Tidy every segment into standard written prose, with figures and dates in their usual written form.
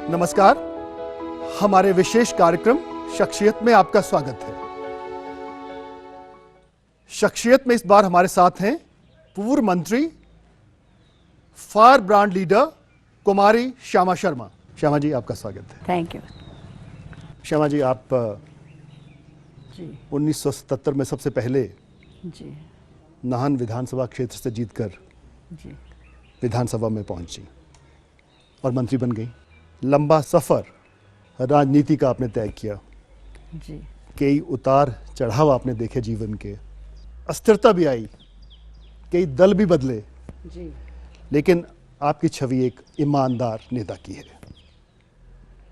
नमस्कार, हमारे विशेष कार्यक्रम शख्सियत में आपका स्वागत है। शख्सियत में इस बार हमारे साथ हैं पूर्व मंत्री, फायर ब्रांड लीडर कुमारी श्यामा शर्मा। श्यामा जी, आपका स्वागत है। Thank you. श्यामा जी, आप जी 1977 में सबसे पहले जी नाहन विधानसभा क्षेत्र से जीतकर जी विधानसभा में पहुंची और मंत्री बन गई। लंबा सफर राजनीति का आपने तय किया, जी कई उतार चढ़ाव आपने देखे जीवन के, अस्थिरता भी आई, कई दल भी बदले, जी लेकिन आपकी छवि एक ईमानदार नेता की है।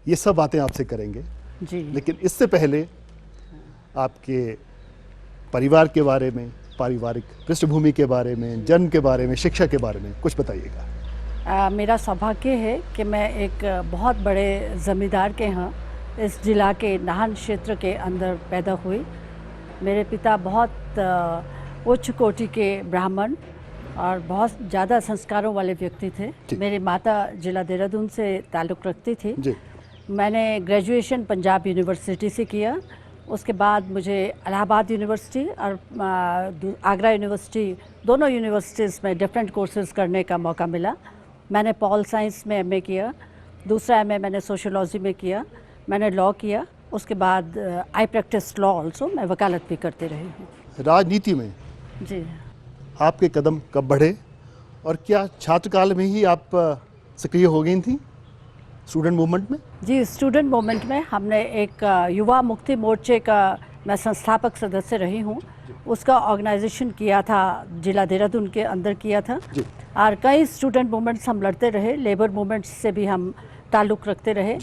ये सब बातें आपसे करेंगे, जी लेकिन इससे पहले आपके परिवार के बारे में, पारिवारिक पृष्ठभूमि के बारे में, जन्म के बारे में, शिक्षा के बारे में कुछ बताइएगा। मेरा सौभाग्य है कि मैं एक बहुत बड़े ज़मींदार के यहाँ इस जिला के नाहन क्षेत्र के अंदर पैदा हुई। मेरे पिता बहुत उच्च कोटि के ब्राह्मण और बहुत ज़्यादा संस्कारों वाले व्यक्ति थे। मेरी माता जिला देहरादून से ताल्लुक़ रखती थी। जी। मैंने ग्रेजुएशन पंजाब यूनिवर्सिटी से किया। उसके बाद मुझे इलाहाबाद यूनिवर्सिटी और आगरा यूनिवर्सिटी, दोनों यूनिवर्सिटीज़ में डिफरेंट कोर्सेज़ करने का मौका मिला। मैंने पॉल साइंस में एमए किया, दूसरा एमए मैंने सोशियोलॉजी में किया, मैंने लॉ किया। उसके बाद आई प्रैक्टिस लॉ ऑल्सो, मैं वकालत भी करती रही हूँ। राजनीति में जी आपके कदम कब बढ़े और क्या छात्रकाल में ही आप सक्रिय हो गई थी स्टूडेंट मूवमेंट में? जी, स्टूडेंट मूवमेंट में हमने एक युवा मुक्ति मोर्चे का मैं संस्थापक सदस्य रही हूँ। उसका ऑर्गेनाइजेशन किया था, जिला देहरादून के अंदर किया था। और कई स्टूडेंट मूवमेंट्स हम लड़ते रहे, लेबर मूवमेंट्स से भी हम ताल्लुक़ रखते रहे।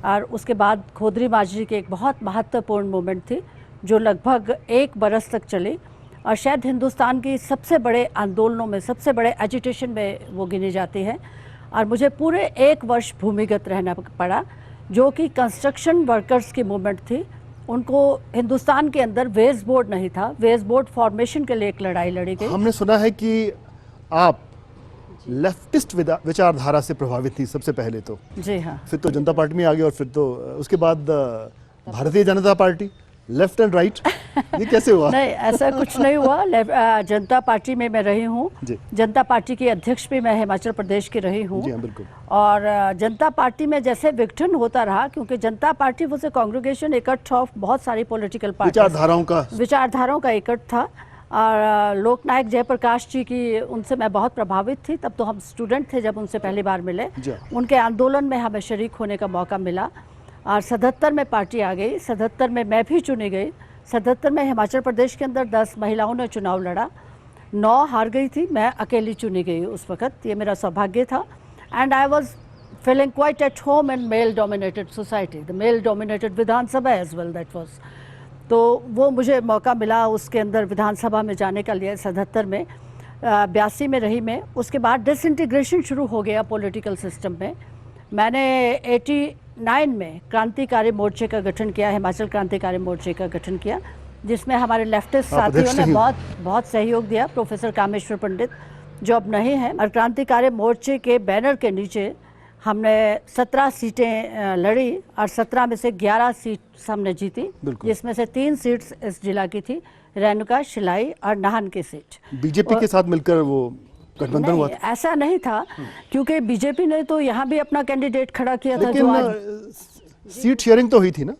और उसके बाद खोदरी माजरी की एक बहुत महत्वपूर्ण मूवमेंट थी जो लगभग 1 बरस तक चली और शायद हिंदुस्तान की सबसे बड़े आंदोलनों में, सबसे बड़े एजिटेशन में वो गिनी जाती है। और मुझे पूरे 1 वर्ष भूमिगत रहना पड़ा, जो कि कंस्ट्रक्शन वर्कर्स की मूवमेंट थी। उनको हिंदुस्तान के अंदर वेज बोर्ड नहीं था, वेज बोर्ड फॉर्मेशन के लिए एक लड़ाई लड़ी गई। हमने सुना है कि आप लेफ्टिस्ट विचारधारा से प्रभावित थी सबसे पहले तो। जी हाँ। फिर तो जनता पार्टी में आ गए और फिर तो उसके बाद Bharatiya Janata party, left and right, ये कैसे हुआ? नहीं, ऐसा कुछ नहीं हुआ। जनता पार्टी में मैं रही हूँ। जनता पार्टी की अध्यक्ष भी मैं हिमाचल प्रदेश की रही हूँ। बिल्कुल। और जनता पार्टी में जैसे विघटन होता रहा, क्योंकि जनता पार्टी वो से कांग्रेगेशन इकट्ठ ऑफ बहुत सारी पॉलिटिकल पार्टी, विचारधाराओं का इकट्ठ था। और लोकनायक जयप्रकाश जी की, उनसे मैं बहुत प्रभावित थी। तब तो हम स्टूडेंट थे जब उनसे पहली बार मिले। उनके आंदोलन में हमें शरीक होने का मौका मिला। और 77 में पार्टी आ गई, 77 में मैं भी चुनी गई। 77 में हिमाचल प्रदेश के अंदर 10 महिलाओं ने चुनाव लड़ा, 9 हार गई थी, मैं अकेली चुनी गई उस वक़्त। ये मेरा सौभाग्य था। And I was feeling quite at home in male dominated society, the male dominated Vidhan Sabha as well, that was. तो वो मुझे मौका मिला उसके अंदर विधानसभा में जाने का लिए। 77 में 82 में रही मैं। उसके बाद डिसइंटीग्रेशन शुरू हो गया पॉलिटिकल सिस्टम में। मैंने 89 में क्रांतिकारी मोर्चे का गठन किया, हिमाचल क्रांतिकारी मोर्चे का गठन किया, जिसमें हमारे लेफ्टिस्ट साथियों ने बहुत सहयोग दिया। प्रोफेसर कामेश्वर पंडित जो अब नहीं हैं, और क्रांतिकारी मोर्चे के बैनर के नीचे हमने 17 सीटें लड़ी और 17 में से 11 सीट हमने जीती, जिसमें से 3 सीट्स इस जिला की थी, रेणुका, शिलाई और नाहन की सीट। बीजेपी के साथ मिलकर वो गठबंधन हुआ था? ऐसा नहीं था, क्योंकि बीजेपी ने तो यहाँ भी अपना कैंडिडेट खड़ा किया था। जो आज सीट शेयरिंग तो हुई थी ना?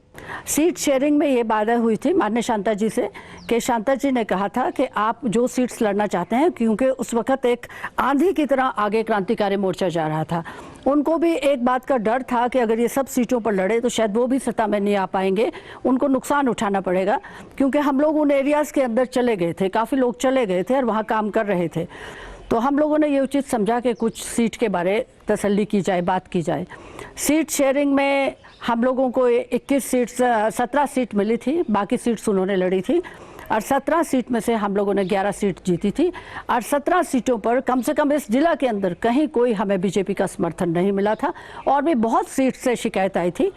सीट शेयरिंग में ये बात हुई थी माननीय शांता जी से, कि शांता जी ने कहा था कि आप जो सीट्स लड़ना चाहते हैं, क्योंकि उस वक्त एक आंधी की तरह आगे क्रांतिकारी मोर्चा जा रहा था। उनको भी एक बात का डर था कि अगर ये सब सीटों पर लड़े तो शायद वो भी सत्ता में नहीं आ पाएंगे, उनको नुकसान उठाना पड़ेगा। क्योंकि हम लोग उन एरियाज़ के अंदर चले गए थे, काफ़ी लोग चले गए थे और वहाँ काम कर रहे थे। तो हम लोगों ने ये उचित समझा कि कुछ सीट के बारे तसल्ली की जाए, बात की जाए। सीट शेयरिंग में हम लोगों को 21 सीट, 17 सीट मिली थी, बाकी सीट्स उन्होंने लड़ी थी। और 17 सीट में से हम लोगों ने 11 सीट जीती थी। और 17 सीटों पर कम से कम इस जिला के अंदर कहीं कोई हमें बीजेपी का समर्थन नहीं मिला था। और भी बहुत सीट से शिकायत आई थी,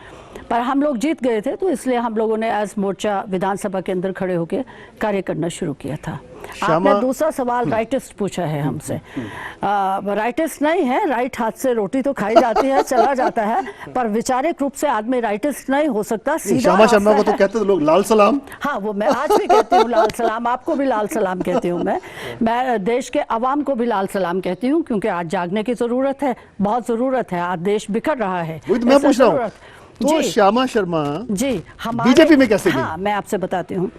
पर हम लोग जीत गए थे, तो इसलिए हम लोगों ने एज मोर्चा विधानसभा के अंदर खड़े होकर कार्य करना शुरू किया था। आपने दूसरा सवाल राइटिस्ट पूछा है हमसे। राइटिस्ट नहीं है, राइट हाथ से रोटी तो खाई जाती है, चला जाता है, पर वैचारिक रूप से आदमी राइटिस्ट नहीं हो सकता। सीधा श्यामा शर्मा को तो कहते थे लोग लाल सलाम। हाँ, वो मैं आज भी कहती हूँ लाल सलाम, आपको भी लाल सलाम कहती हूँ मैं देश के अवाम को भी लाल सलाम कहती हूँ, क्योंकि आज जागने की जरूरत है, बहुत जरूरत है। आज देश बिखर रहा है। वही तो मैं पूछ रहा हूँ, तो श्यामा शर्मा जी हमारे बीजेपी में कैसे गई? हाँ, मैं आपसे बताती हूँ।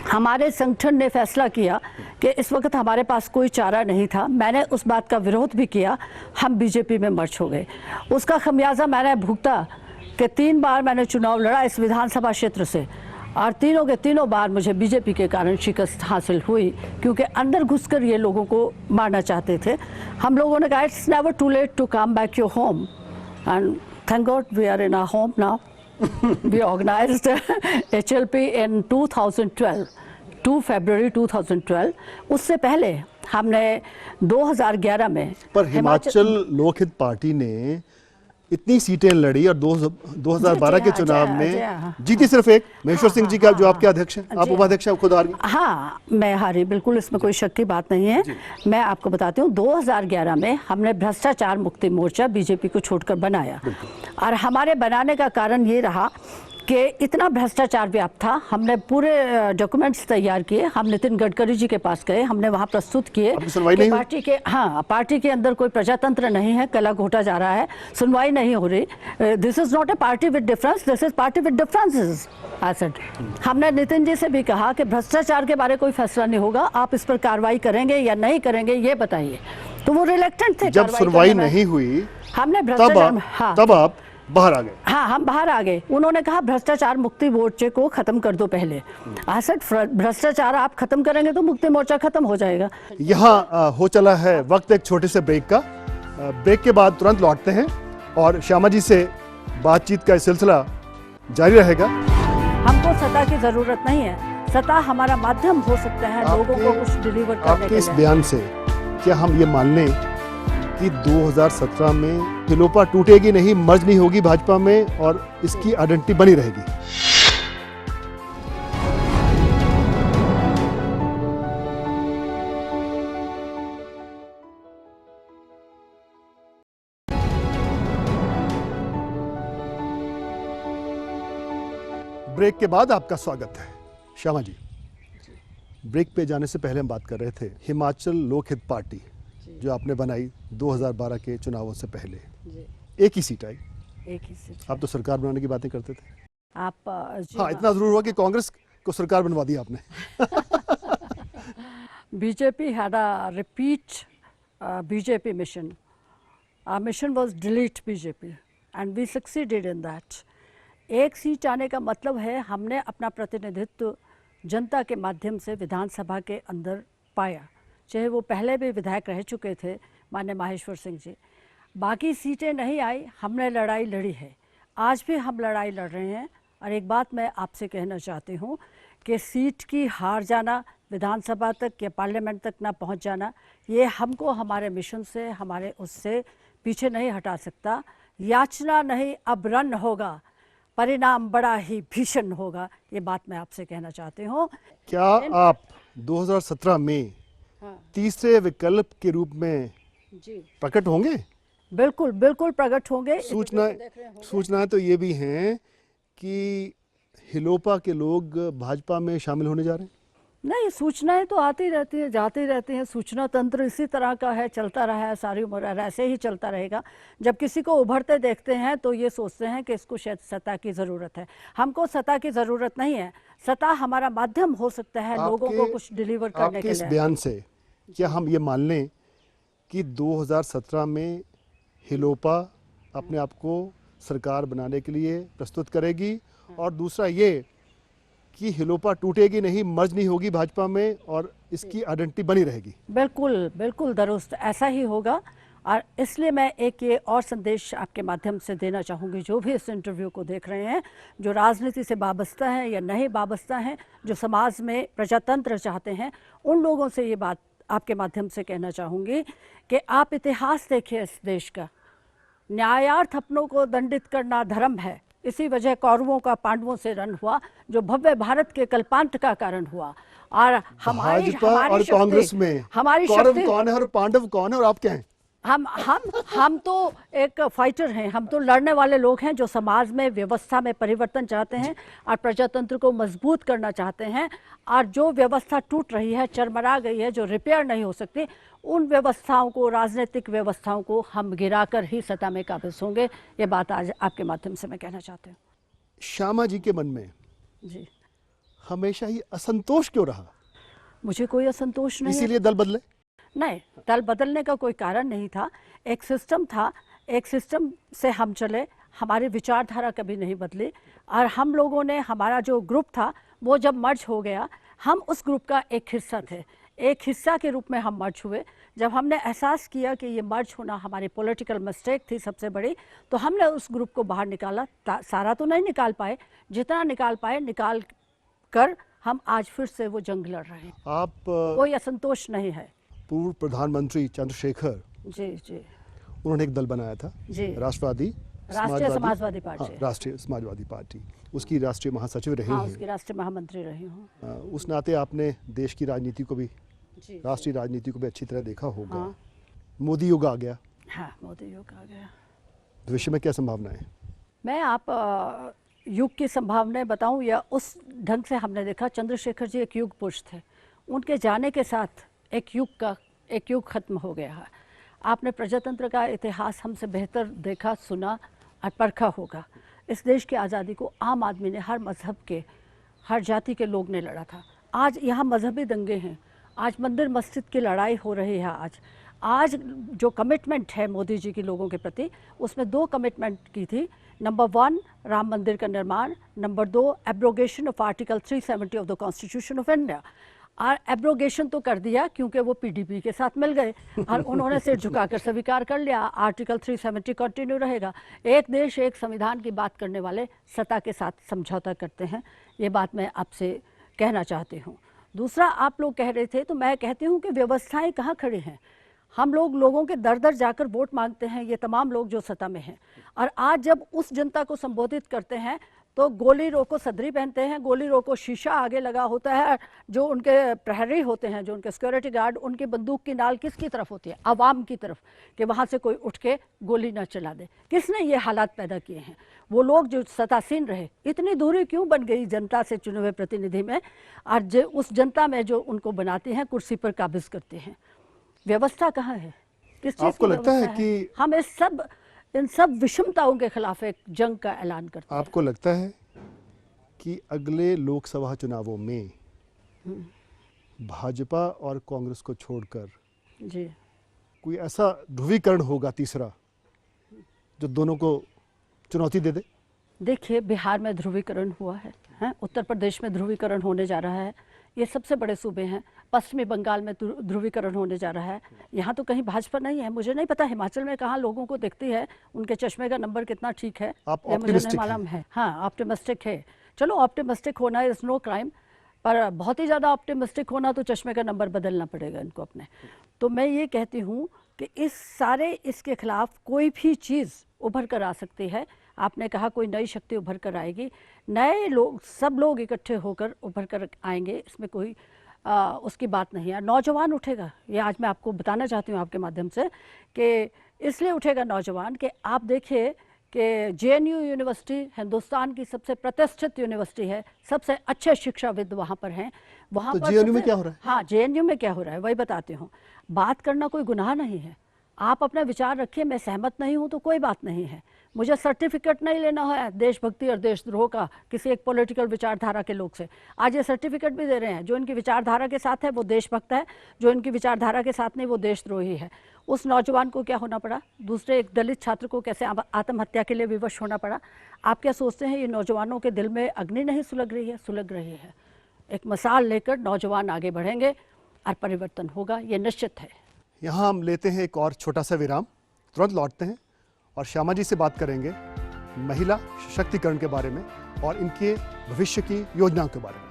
हमारे संगठन ने फैसला किया कि इस वक्त हमारे पास कोई चारा नहीं था। मैंने उस बात का विरोध भी किया, हम बीजेपी में मर्ज हो गए। उसका खमियाजा मैंने भुगता कि 3 बार मैंने चुनाव लड़ा इस विधानसभा क्षेत्र से, और तीनों के तीनों बार मुझे बीजेपी के कारण शिकस्त हासिल हुई, क्योंकि अंदर घुसकर ये लोगों को मारना चाहते थे। हम लोगों ने कहा it's never too late to come back your home, and thank God we are in our home now. We organized HLP in 2012, 2 February 2012। उससे पहले हमने 2011 में पर हिमाचल लोकहित पार्टी ने इतनी सीटें लड़ी और 2012 के चुनाव में जीती सिर्फ एक, महेश्वर सिंह जी का, जो आपके अध्यक्ष हैं, आप उपाध्यक्ष हैं, खुद हार गए। हाँ, मैं हारी, बिल्कुल, इसमें कोई शक की बात नहीं है। मैं आपको बताती हूँ, 2011 में हमने भ्रष्टाचार मुक्ति मोर्चा बीजेपी को छोड़कर बनाया, और हमारे बनाने का कारण ये रहा कि इतना भ्रष्टाचार व्याप्त था। हमने पूरे डॉक्यूमेंट्स तैयार किए, हम नितिन गडकरी जी के पास गए, हमने वहाँ प्रस्तुत किए कि पार्टी के अंदर कोई प्रजातंत्र नहीं है, कला घोटा जा रहा है, सुनवाई नहीं हो रही। This is not a party with difference, this is party with differences. हमने नितिन जी से भी कहा कि भ्रष्टाचार के बारे कोई फैसला नहीं होगा, आप इस पर कार्रवाई करेंगे या नहीं करेंगे ये बताइए। तो वो रिलेक्टेंट थे। जब सुनवाई नहीं हुई हमने भ्रष्टाचार, तब आप बाहर आ गए। हाँ, हम बाहर आ गए। उन्होंने कहा भ्रष्टाचार मुक्ति मोर्चे को खत्म कर दो पहले। भ्रष्टाचार आप खत्म करेंगे तो मुक्ति मोर्चा खत्म हो जाएगा। यहाँ हो चला है वक्त एक छोटे से ब्रेक का। ब्रेक के बाद तुरंत लौटते हैं और श्यामा जी से बातचीत का सिलसिला जारी रहेगा। हमको सत्ता की जरूरत नहीं है, सत्ता हमारा माध्यम हो सकता है लोगों को कुछ डिलीवर करने के लिए। आपके इस बयान से क्या हम ये मान लें कि 2017 में हिलोपा टूटेगी नहीं, मर्ज नहीं होगी भाजपा में, और इसकी आइडेंटिटी बनी रहेगी? ब्रेक के बाद आपका स्वागत है। श्यामा जी, ब्रेक पे जाने से पहले हम बात कर रहे थे हिमाचल लोकहित पार्टी जो आपने बनाई 2012 के चुनावों से पहले। एक ही सीट आई, एक ही सीट। आप तो सरकार बनाने की बातें करते थे। आप हाँ, इतना जरूर हुआ कि कांग्रेस को सरकार बनवा दी आपने। BJP had a repeat BJP mission. Our mission was delete BJP and we succeeded in that. एक सीट आने का मतलब है हमने अपना प्रतिनिधित्व जनता के माध्यम से विधानसभा के अंदर पाया, चाहे वो पहले भी विधायक रह चुके थे माननीय माहेश्वर सिंह जी। बाकी सीटें नहीं आई, हमने लड़ाई लड़ी है, आज भी हम लड़ाई लड़ रहे हैं। और एक बात मैं आपसे कहना चाहती हूँ कि सीट की हार जाना, विधानसभा तक या पार्लियामेंट तक ना पहुँच जाना, ये हमको हमारे मिशन से, हमारे उससे पीछे नहीं हटा सकता। याचना नहीं अब रन होगा, परिणाम बड़ा ही भीषण होगा, ये बात मैं आपसे कहना चाहती हूँ। क्या आप 2017 में तीसरे विकल्प के रूप में प्रकट होंगे? बिल्कुल बिल्कुल प्रकट होंगे। सूचनाएं तो ये भी हैं कि हिलोपा के लोग भाजपा में शामिल होने जा रहे हैं। नहीं, सूचनाएं तो आती रहती हैं, जाती रहती हैं। सूचना तंत्र इसी तरह का है, चलता रहा है सारी उम्र, ऐसे ही चलता रहेगा। जब किसी को उभरते देखते हैं तो ये सोचते हैं कि इसको शायद सत्ता की ज़रूरत है। हमको सत्ता की ज़रूरत नहीं है, सत्ता हमारा माध्यम हो सकता है लोगों को कुछ डिलीवर करने के लिए। इस बयान से क्या हम ये मान लें कि 2017 में हिलोपा अपने आप को सरकार बनाने के लिए प्रस्तुत करेगी? और दूसरा ये कि हिलोपा टूटेगी नहीं, मर्ज नहीं होगी भाजपा में, और इसकी आइडेंटिटी बनी रहेगी? बिल्कुल बिल्कुल दुरुस्त, ऐसा ही होगा। और इसलिए मैं एक ये और संदेश आपके माध्यम से देना चाहूँगी, जो भी इस इंटरव्यू को देख रहे हैं, जो राजनीति से वाबस्ता हैं या नहीं वाबस्ता हैं, जो समाज में प्रजातंत्र चाहते हैं, उन लोगों से ये बात आपके माध्यम से कहना चाहूँगी कि आप इतिहास देखिए इस देश का। न्यायार्थ अपनों को दंडित करना धर्म है, इसी वजह कौरवों का पांडवों से रण हुआ, जो भव्य भारत के कल्पांत का कारण हुआ। और हमारी भाजपा और शक्ति- कांग्रेस में हमारी कौरव शक्ति- कौन है और पांडव कौन है और आप क्या हैं? हम तो एक फाइटर हैं, हम तो लड़ने वाले लोग हैं जो समाज में व्यवस्था में परिवर्तन चाहते हैं और प्रजातंत्र को मजबूत करना चाहते हैं। और जो व्यवस्था टूट रही है, चरमरा गई है, जो रिपेयर नहीं हो सकती, उन व्यवस्थाओं को, राजनीतिक व्यवस्थाओं को हम गिराकर ही सत्ता में काबिज होंगे। ये बात आज आपके माध्यम से मैं कहना चाहती हूँ। श्यामा जी के मन में जी, हमेशा ही असंतोष क्यों रहा? मुझे कोई असंतोष नहीं है। इसीलिए दल बदले? नहीं, दल बदलने का कोई कारण नहीं था। एक सिस्टम था, एक सिस्टम से हम चले, हमारी विचारधारा कभी नहीं बदली। और हम लोगों ने, हमारा जो ग्रुप था वो जब मर्ज हो गया, हम उस ग्रुप का एक हिस्सा थे, एक हिस्सा के रूप में हम मर्ज हुए। जब हमने एहसास किया कि ये मर्ज होना हमारी पॉलिटिकल मिस्टेक थी सबसे बड़ी, तो हमने उस ग्रुप को बाहर निकाला। सारा तो नहीं निकाल पाए, जितना निकाल पाए निकाल कर हम आज फिर से वो जंग लड़ रहे हैं। आप कोई असंतोष नहीं है। पूर्व प्रधानमंत्री चंद्रशेखर, जी जी उन्होंने एक दल बनाया था, जी, राष्ट्रीय समाजवादी पार्टी। हाँ, राष्ट्रीय समाजवादी पार्टी, उसकी राष्ट्रीय महासचिव रही हाँ, हैं। उसकी राष्ट्रीय महामंत्री रही हूँ। उस नाते आपने देश की राजनीति को भी, जी, राष्ट्रीय राजनीति को भी अच्छी तरह देखा होगा। हाँ। मोदी युग आ गया, हाँ, मोदी युग आ गया। भविष्य में क्या संभावनाएं? मैं आप युग की संभावनाएं बताऊं या उस ढंग से हमने देखा, चंद्रशेखर जी एक युग पुरुष थे। उनके जाने के साथ एक युग खत्म हो गया है। आपने प्रजातंत्र का इतिहास हमसे बेहतर देखा, सुना और परखा होगा। इस देश की आज़ादी को आम आदमी ने, हर मजहब के, हर जाति के लोग ने लड़ा था। आज यहाँ मजहबी दंगे हैं, आज मंदिर मस्जिद की लड़ाई हो रही है। आज जो कमिटमेंट है मोदी जी की लोगों के प्रति, उसमें 2 कमिटमेंट की थी। नंबर 1 राम मंदिर का निर्माण, number 2 abrogation of article 370 of the constitution of India. और एब्रोगेशन तो कर दिया क्योंकि वो पीडीपी के साथ मिल गए और उन्होंने सिर झुकाकर स्वीकार कर लिया, आर्टिकल 370 कंटिन्यू रहेगा। एक देश एक संविधान की बात करने वाले सत्ता के साथ समझौता करते हैं, ये बात मैं आपसे कहना चाहती हूँ। दूसरा, आप लोग कह रहे थे, तो मैं कहती हूँ कि व्यवस्थाएं कहाँ खड़ी हैं। हम लोगों के दर दर जाकर वोट मांगते हैं, ये तमाम लोग जो सत्ता में हैं। और आज जब उस जनता को संबोधित करते हैं तो गोली रोको सदरी पहनते हैं, गोली रोको शीशा आगे लगा होता है। जो उनके प्रहरी होते हैं, जो उनके सिक्योरिटी गार्ड, उनकी बंदूक की नाल किसकी तरफ होती है? आवाम की तरफ, कि वहाँ से कोई उठ के गोली ना चला दे। किसने ये हालात पैदा किए हैं? वो लोग जो सत्तासीन रहे। इतनी दूरी क्यों बन गई जनता से चुने हुए प्रतिनिधि में, और उस जनता में जो उनको बनाती हैं, कुर्सी पर काबिज करते हैं? व्यवस्था कहाँ है? किस चीज़ आपको की लगता है व्यवस्था कि हम इन सब विषमताओं के खिलाफ एक जंग का ऐलान करते हैं? आपको लगता है कि अगले लोकसभा चुनावों में भाजपा और कांग्रेस को छोड़कर जी, कोई ऐसा ध्रुवीकरण होगा तीसरा जो दोनों को चुनौती दे दे? देखिए, बिहार में ध्रुवीकरण हुआ है, उत्तर प्रदेश में ध्रुवीकरण होने जा रहा है। ये सबसे बड़े सूबे हैं। पश्चिमी बंगाल में ध्रुवीकरण होने जा रहा है। यहाँ तो कहीं भाजपा नहीं है। मुझे नहीं पता हिमाचल में कहाँ लोगों को देखती है, उनके चश्मे का नंबर कितना ठीक है, आप ये मुझे नहीं ऑप्टिमिस्टिक मालूम है। हाँ, ऑप्टिमिस्टिक है। चलो, ऑप्टिमिस्टिक होना इज नो क्राइम, पर बहुत ही ज़्यादा ऑप्टिमिस्टिक होना तो चश्मे का नंबर बदलना पड़ेगा इनको अपने। तो मैं ये कहती हूँ कि इसके खिलाफ कोई भी चीज़ उभर कर आ सकती है। आपने कहा कोई नई शक्ति उभर कर आएगी, नए लोग, सब लोग इकट्ठे होकर उभर कर आएंगे, इसमें कोई उसकी बात नहीं है। नौजवान उठेगा, ये आज मैं आपको बताना चाहती हूँ आपके माध्यम से, कि इसलिए उठेगा नौजवान कि आप देखिए कि जेएनयू यूनिवर्सिटी हिंदुस्तान की सबसे प्रतिष्ठित यूनिवर्सिटी है, सबसे अच्छे शिक्षाविद वहाँ पर हैं। वहाँ तो पर जेएनयू में क्या हो रहा है? हाँ, जेएनयू में क्या हो रहा है वही बताती हूँ। बात करना कोई गुनाह नहीं है, आप अपना विचार रखिए। मैं सहमत नहीं हूँ तो कोई बात नहीं है। मुझे सर्टिफिकेट नहीं लेना है देशभक्ति और देशद्रोह का किसी एक पॉलिटिकल विचारधारा के लोग से। आज ये सर्टिफिकेट भी दे रहे हैं, जो इनकी विचारधारा के साथ है वो देशभक्त है, जो इनकी विचारधारा के साथ नहीं वो देशद्रोही है। उस नौजवान को क्या होना पड़ा? दूसरे एक दलित छात्र को कैसे आत्महत्या के लिए विवश होना पड़ा? आप क्या सोचते हैं ये नौजवानों के दिल में अग्नि नहीं सुलग रही है? सुलग रही है। एक मिसाल लेकर नौजवान आगे बढ़ेंगे और परिवर्तन होगा, ये निश्चित है। यहाँ हम लेते हैं एक और छोटा सा विराम, तुरंत लौटते हैं और श्यामा जी से बात करेंगे महिला सशक्तिकरण के बारे में और इनके भविष्य की योजनाओं के बारे में।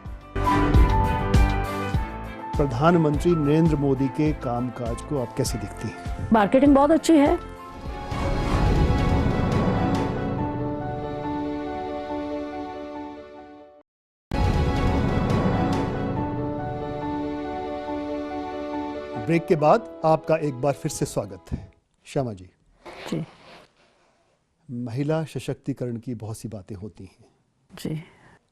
प्रधानमंत्री नरेंद्र मोदी के कामकाज को आप कैसे देखती हैं? मार्केटिंग बहुत अच्छी है। ब्रेक के बाद आपका एक बार फिर से स्वागत है। श्यामा जी, जी महिला सशक्तिकरण की बहुत सी बातें होती हैं जी।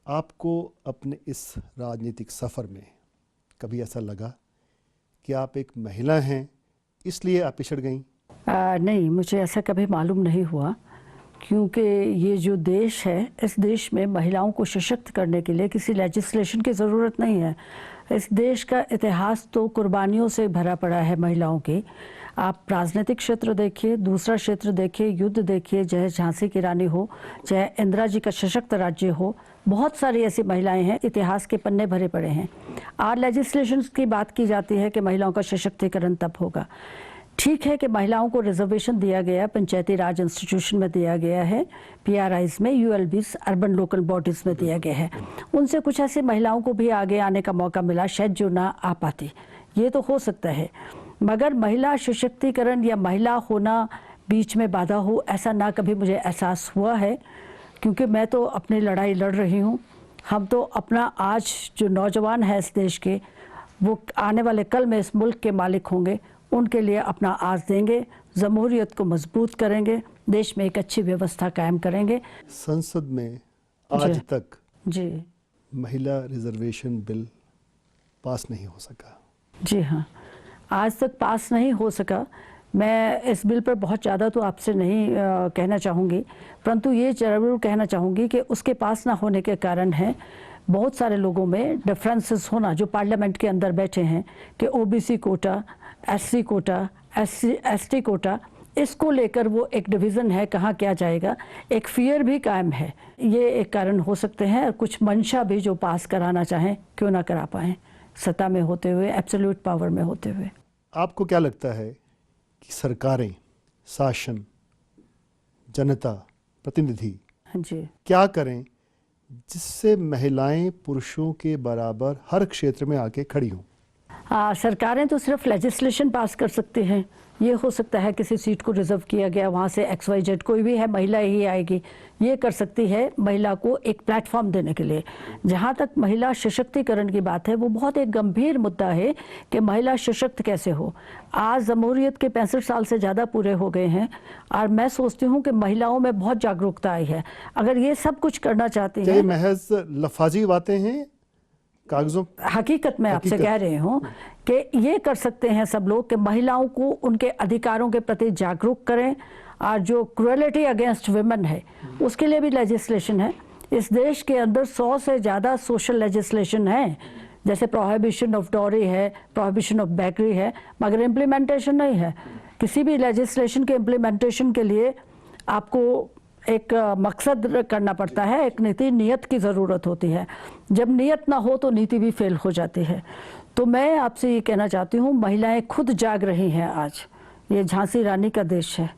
आपको अपने इस राजनीतिक सफ़र में कभी ऐसा लगा कि आप एक महिला हैं इसलिए आप पिछड़ गईं? नहीं, मुझे ऐसा कभी मालूम नहीं हुआ, क्योंकि ये जो देश है, इस देश में महिलाओं को सशक्त करने के लिए किसी लेजिस्लेशन की ज़रूरत नहीं है। इस देश का इतिहास तो कुर्बानियों से भरा पड़ा है महिलाओं की। आप राजनीतिक क्षेत्र देखिए, दूसरा क्षेत्र देखिए, युद्ध देखिए, चाहे झांसी की रानी हो, चाहे इंदिरा जी का सशक्त राज्य हो, बहुत सारी ऐसी महिलाएं हैं, इतिहास के पन्ने भरे पड़े हैं। आज लेजिस्लेशन की बात की जाती है कि महिलाओं का सशक्तिकरण तब होगा। ठीक है कि महिलाओं को रिजर्वेशन दिया गया, पंचायती राज इंस्टीट्यूशन में दिया गया है, PRIs में, ULBs अर्बन लोकल बॉडीज़ में दिया गया है। उनसे कुछ ऐसी महिलाओं को भी आगे आने का मौका मिला, शायद जो ना आ पाती, ये तो हो सकता है। मगर महिला सशक्तिकरण या महिला होना बीच में बाधा हो, ऐसा ना कभी मुझे एहसास हुआ है, क्योंकि मैं तो अपनी लड़ाई लड़ रही हूँ। हम तो अपना आज जो नौजवान है इस देश के, वो आने वाले कल में इस मुल्क के मालिक होंगे, उनके लिए अपना आज देंगे, जमहूरियत को मजबूत करेंगे, देश में एक अच्छी व्यवस्था कायम करेंगे। संसद में आज तक जी महिला रिजर्वेशन बिल पास नहीं हो सका। जी हाँ, आज तक पास नहीं हो सका। मैं इस बिल पर बहुत ज़्यादा तो आपसे नहीं कहना चाहूँगी, परंतु ये ज़रूर कहना चाहूँगी कि उसके पास ना होने के कारण है बहुत सारे लोगों में डिफरेंसेस होना, जो पार्लियामेंट के अंदर बैठे हैं, कि OBC Kota, SC Kota, ST Kota, इसको लेकर वो एक डिवीज़न है, कहाँ क्या जाएगा, एक फियर भी कायम है। ये एक कारण हो सकते हैं। और कुछ मंशा भी जो पास कराना चाहें, क्यों ना करा पाएँ, सत्ता में होते हुए, एब्सोल्यूट पावर में होते हुए। आपको क्या लगता है कि सरकारें, शासन, जनता, प्रतिनिधि जी क्या करें जिससे महिलाएं पुरुषों के बराबर हर क्षेत्र में आके खड़ी हों? सरकारें तो सिर्फ लेजिस्लेशन पास कर सकती हैं। ये हो सकता है किसी सीट को रिजर्व किया गया, वहाँ से XYZ कोई भी है, महिला ही आएगी, ये कर सकती है महिला को एक प्लेटफॉर्म देने के लिए। जहाँ तक महिला सशक्तिकरण की बात है, वो बहुत एक गंभीर मुद्दा है कि महिला सशक्त कैसे हो। आज जमहूरियत के 65 साल से ज़्यादा पूरे हो गए हैं और मैं सोचती हूँ कि महिलाओं में बहुत जागरूकता आई है। अगर ये सब कुछ करना चाहती हैं, महज लफाजी बातें हैं, कागजों? हकीकत में आपसे कह रही हूँ कि ये कर सकते हैं सब लोग कि महिलाओं को उनके अधिकारों के प्रति जागरूक करें। और जो क्रुएलिटी अगेंस्ट वुमेन है, उसके लिए भी लेजिस्लेशन है। इस देश के अंदर 100 से ज़्यादा सोशल लेजिस्लेशन है, जैसे प्रोहिबिशन ऑफ डॉरी है, प्रोहिबिशन ऑफ बैकरी है, मगर इम्प्लीमेंटेशन नहीं है। किसी भी लेजिस्लेशन के इम्प्लीमेंटेशन के लिए आपको एक मकसद करना पड़ता है, एक नीति, नियत की ज़रूरत होती है। जब नियत ना हो तो नीति भी फेल हो जाती है। तो मैं आपसे ये कहना चाहती हूँ, महिलाएं खुद जाग रही हैं आज। ये झांसी रानी का देश है।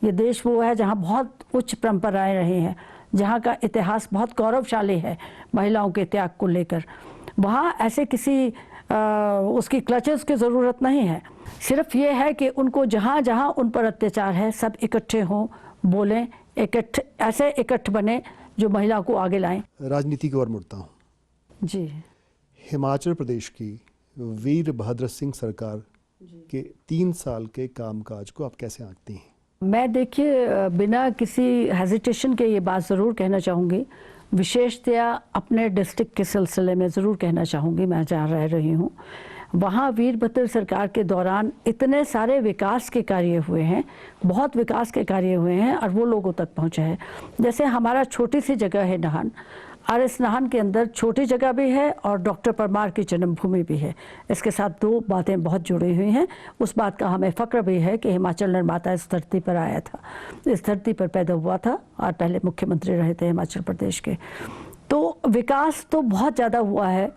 ये देश वो है जहाँ बहुत उच्च परंपराएं रही हैं, जहाँ का इतिहास बहुत गौरवशाली है महिलाओं के त्याग को लेकर। वहाँ ऐसे किसी उसकी क्लचेस की ज़रूरत नहीं है। सिर्फ ये है कि उनको जहाँ जहाँ उन पर अत्याचार है, सब इकट्ठे हों, बोलें, ऐसे इकट्ठ बने जो महिला को आगे लाएं। राजनीति की ओर मुड़ता हूँ जी। हिमाचल प्रदेश की वीरभद्र सिंह सरकार के 3 साल के कामकाज को आप कैसे आंकती हैं? मैं देखिए, बिना किसी हेजिटेशन के ये बात ज़रूर कहना चाहूँगी, विशेषतया अपने डिस्ट्रिक्ट के सिलसिले में ज़रूर कहना चाहूँगी। मैं जहाँ रह रही हूँ, वहाँ वीरभद्र सरकार के दौरान इतने सारे विकास के कार्य हुए हैं, बहुत विकास के कार्य हुए हैं और वो लोगों तक पहुँचा है। जैसे हमारा छोटी सी जगह है नाहन, और इस नाहन के अंदर छोटी जगह भी है और डॉक्टर परमार की जन्मभूमि भी है। इसके साथ 2 बातें बहुत जुड़ी हुई हैं। उस बात का हमें फ़ख्र भी है कि हिमाचल निर्माता इस धरती पर आया था, इस धरती पर पैदा हुआ था और पहले मुख्यमंत्री रहे थे हिमाचल प्रदेश के। तो विकास तो बहुत ज़्यादा हुआ है।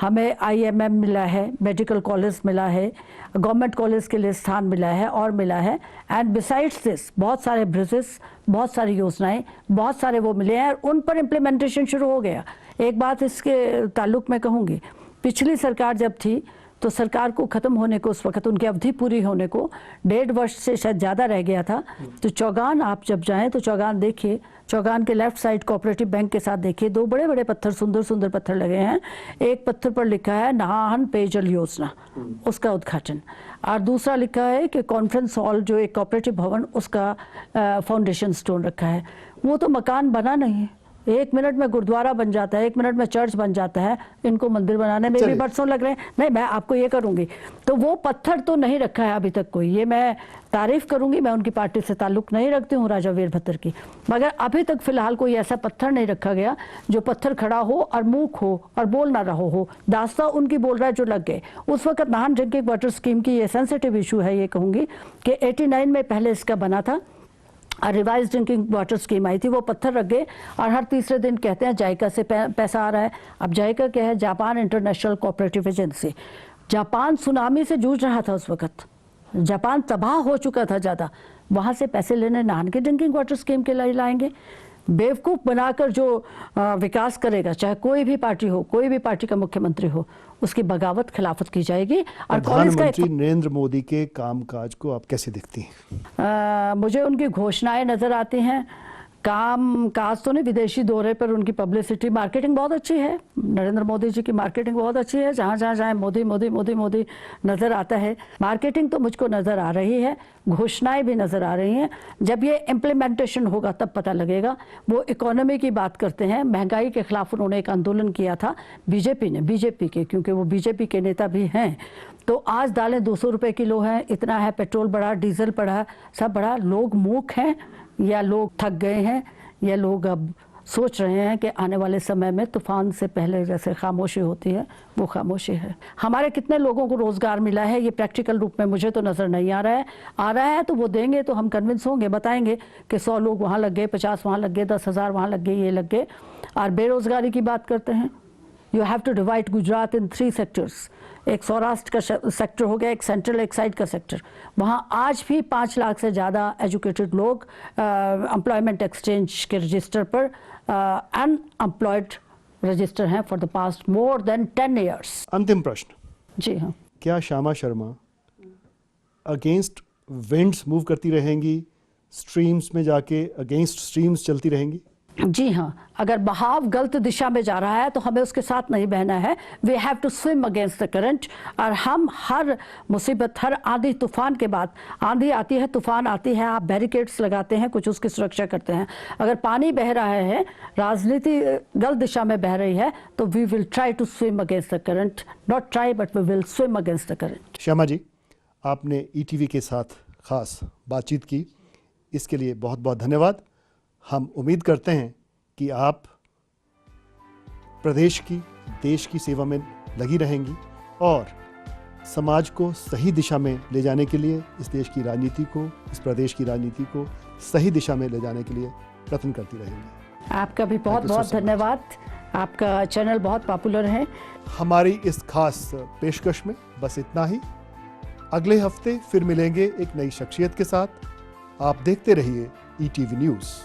हमें IMM मिला है, मेडिकल कॉलेज मिला है, गवर्नमेंट कॉलेज के लिए स्थान मिला है और मिला है। एंड बिसाइड्स दिस बहुत सारे ब्रिजेस, बहुत सारी योजनाएं, बहुत सारे वो मिले हैं और उन पर इम्प्लीमेंटेशन शुरू हो गया। एक बात इसके ताल्लुक में कहूँगी, पिछली सरकार जब थी तो सरकार को ख़त्म होने को उस वक्त उनकी अवधि पूरी होने को 1.5 वर्ष से शायद ज़्यादा रह गया था। तो चौगान आप जब जाएं तो चौगान देखिए, चौगान के लेफ्ट साइड कोऑपरेटिव बैंक के साथ देखिए 2 बड़े बड़े पत्थर, सुंदर सुंदर पत्थर लगे हैं। एक पत्थर पर लिखा है नाहन पेयजल योजना, उसका उद्घाटन, और दूसरा लिखा है कि कॉन्फ्रेंस हॉल जो एक कोऑपरेटिव भवन उसका फाउंडेशन स्टोन रखा है। वो तो मकान बना नहीं है, 1 मिनट में गुरुद्वारा बन जाता है, 1 मिनट में चर्च बन जाता है। इनको मंदिर बनाने में भी बरसों लग रहे हैं। नहीं, मैं आपको ये करूंगी, तो वो पत्थर तो नहीं रखा है अभी तक कोई। ये मैं तारीफ करूंगी, मैं उनकी पार्टी से ताल्लुक नहीं रखती हूँ राजा वीरभद्र की, मगर अभी तक फिलहाल कोई ऐसा पत्थर नहीं रखा गया जो पत्थर खड़ा हो और मूक हो और बोल ना रहा हो। दास्ता उनकी बोल रहा है जो लग गए। उस वक्त नाहन ड्रिंकिंग वाटर स्कीम की ये सेंसिटिव इशू है, ये कहूँगी कि 89 में पहले इसका बना था और रिवाइज ड्रिंकिंग वाटर स्कीम आई थी। वो पत्थर रख गए और हर तीसरे दिन कहते हैं जायका से पैसा आ रहा है। अब जायका क्या है? Japan international cooperative agency. Japan tsunami से जूझ रहा था उस वक्त, जापान तबाह हो चुका था ज़्यादा, वहाँ से पैसे लेने नाहन की ड्रिंकिंग वाटर स्कीम के लिए लाएंगे। बेवकूफ़ बनाकर जो विकास करेगा, चाहे कोई भी पार्टी हो, कोई भी पार्टी का मुख्यमंत्री हो, उसकी बगावत खिलाफत की जाएगी। और प्रधानमंत्री नरेंद्र मोदी के कामकाज को आप कैसे देखती हैं? मुझे उनकी घोषणाएं नज़र आती हैं। काम काज तो नहीं, विदेशी दौरे पर उनकी पब्लिसिटी, मार्केटिंग बहुत अच्छी है। नरेंद्र मोदी जी की मार्केटिंग बहुत अच्छी है। जहाँ जहाँ जाए मोदी मोदी मोदी मोदी नज़र आता है। मार्केटिंग तो मुझको नज़र आ रही है, घोषणाएं भी नज़र आ रही हैं। जब ये इम्प्लीमेंटेशन होगा तब पता लगेगा। वो इकोनॉमी की बात करते हैं, महंगाई के खिलाफ उन्होंने एक आंदोलन किया था बीजेपी के, क्योंकि वो बीजेपी के नेता भी हैं। तो आज दालें 200 रुपये किलो हैं, इतना है, पेट्रोल बढ़ा, डीजल बढ़ा, सब बढ़ा। लोग मूक हैं या लोग थक गए हैं या लोग अब सोच रहे हैं कि आने वाले समय में तूफान से पहले जैसे खामोशी होती है वो खामोशी है। हमारे कितने लोगों को रोज़गार मिला है ये प्रैक्टिकल रूप में मुझे तो नज़र नहीं आ रहा है तो वो देंगे तो हम कन्विंस होंगे, बताएंगे कि 100 लोग वहाँ लग गए, 50 वहाँ लग गए, 10,000 वहाँ लग गए, ये लग गए। और बेरोज़गारी की बात करते हैं, you have to divide Gujarat in 3 sectors. एक सौराष्ट्र का सेक्टर हो गया, एक सेंट्रल, एक साइड का सेक्टर। वहाँ आज भी 5 लाख से ज़्यादा एजुकेटेड लोग एम्प्लॉयमेंट एक्सचेंज के रजिस्टर पर अनएम्प्लॉयड रजिस्टर हैं for the past more than 10 years. अंतिम प्रश्न, जी हाँ, क्या Shyama Sharma against winds move करती रहेंगी, स्ट्रीम्स में जाके अगेंस्ट स्ट्रीम्स चलती रहेंगी? जी हाँ, अगर बहाव गलत दिशा में जा रहा है तो हमें उसके साथ नहीं बहना है। We have to swim against the current. और हम हर मुसीबत, हर आंधी तूफान के बाद, आंधी आती है, तूफान आती है, आप बैरिकेड्स लगाते हैं, कुछ उसकी सुरक्षा करते हैं। अगर पानी बह रहा है, राजनीति गलत दिशा में बह रही है, तो we will try to swim against the current, not try but we will swim against the current. Shyama ji, आपने ईटीवी के साथ खास बातचीत की, इसके लिए बहुत बहुत धन्यवाद। हम उम्मीद करते हैं कि आप प्रदेश की, देश की सेवा में लगी रहेंगी और समाज को सही दिशा में ले जाने के लिए, इस देश की राजनीति को, इस प्रदेश की राजनीति को सही दिशा में ले जाने के लिए प्रयत्न करती रहेंगी। आपका भी बहुत बहुत धन्यवाद। आपका चैनल बहुत पॉपुलर है। हमारी इस खास पेशकश में बस इतना ही। अगले हफ्ते फिर मिलेंगे एक नई शख्सियत के साथ। आप देखते रहिए ईटीवी न्यूज़।